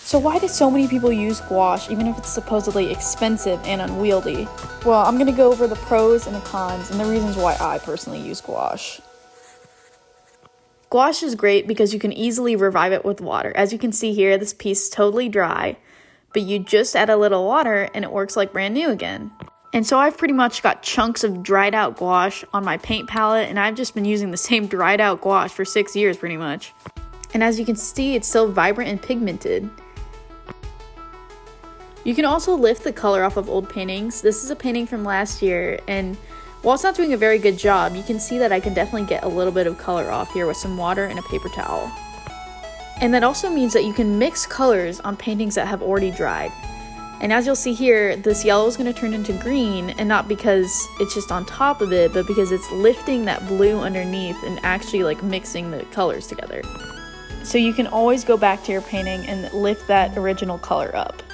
So why do so many people use gouache, even if it's supposedly expensive and unwieldy? Well, I'm going to go over the pros and the cons and the reasons why I personally use gouache. Gouache is great because you can easily revive it with water. As you can see here, this piece is totally dry, but you just add a little water and it works like brand new again. And so I've pretty much got chunks of dried out gouache on my paint palette, and I've just been using the same dried out gouache for 6 years pretty much. And as you can see, it's still vibrant and pigmented. You can also lift the color off of old paintings. This is a painting from last year, and while it's not doing a very good job, you can see that I can definitely get a little bit of color off here with some water and a paper towel. And that also means that you can mix colors on paintings that have already dried. And as you'll see here, this yellow is going to turn into green, and not because it's just on top of it, but because it's lifting that blue underneath and actually like mixing the colors together. So you can always go back to your painting and lift that original color up.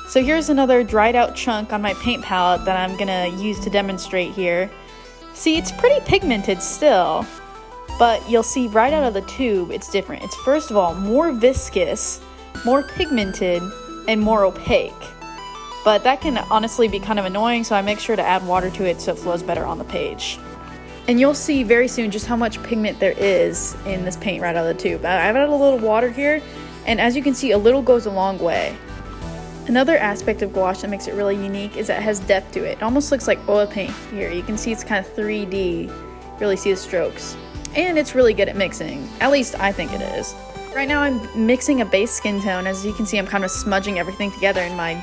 So here's another dried out chunk on my paint palette that I'm gonna use to demonstrate here. See, it's pretty pigmented still, but you'll see right out of the tube it's different. It's first of all more viscous, more pigmented, and more opaque. But that can honestly be kind of annoying, so I make sure to add water to it so it flows better on the page. And you'll see very soon just how much pigment there is in this paint right out of the tube. I've added a little water here, and as you can see, a little goes a long way. Another aspect of gouache that makes it really unique is that it has depth to it. It almost looks like oil paint here. You can see it's kind of 3D. You really see the strokes. And it's really good at mixing. At least I think it is. Right now I'm mixing a base skin tone. As you can see, I'm kind of smudging everything together in my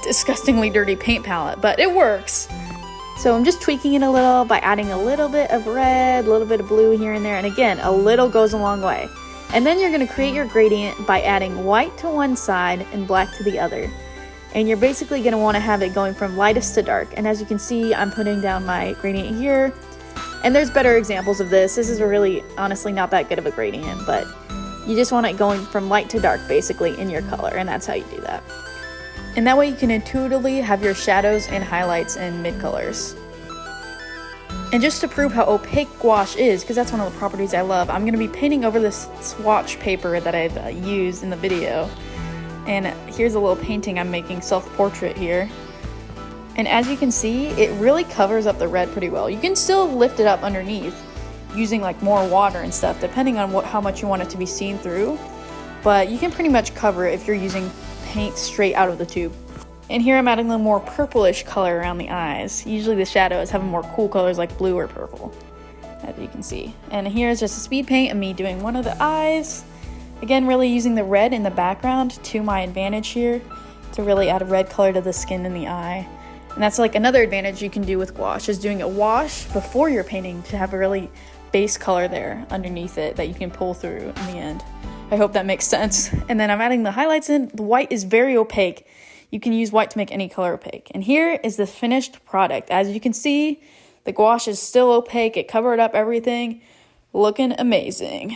disgustingly dirty paint palette, but it works. So I'm just tweaking it a little by adding a little bit of red, a little bit of blue here and there. And again, a little goes a long way. And then you're going to create your gradient by adding white to one side and black to the other. And you're basically going to want to have it going from lightest to dark. And as you can see, I'm putting down my gradient here. And there's better examples of this. This is really, honestly, not that good of a gradient, but you just want it going from light to dark, basically, in your color. And that's how you do that. And that way you can intuitively have your shadows and highlights and mid-colors. And just to prove how opaque gouache is, because that's one of the properties I love, I'm going to be painting over this swatch paper that I've used in the video. And here's a little painting I'm making, self-portrait here. And as you can see, it really covers up the red pretty well. You can still lift it up underneath using like more water and stuff, depending on how much you want it to be seen through. But you can pretty much cover it if you're using paint straight out of the tube. And here I'm adding a little more purplish color around the eyes. Usually the shadows have more cool colors like blue or purple, as you can see. And here's just a speed paint of me doing one of the eyes. Again, really using the red in the background to my advantage here to really add a red color to the skin and the eye. And that's like another advantage you can do with gouache, is doing a wash before you're painting to have a really base color there underneath it that you can pull through in the end. I hope that makes sense. And then I'm adding the highlights in. The white is very opaque. You can use white to make any color opaque. And here is the finished product. As you can see, the gouache is still opaque. It covered up everything. Looking amazing.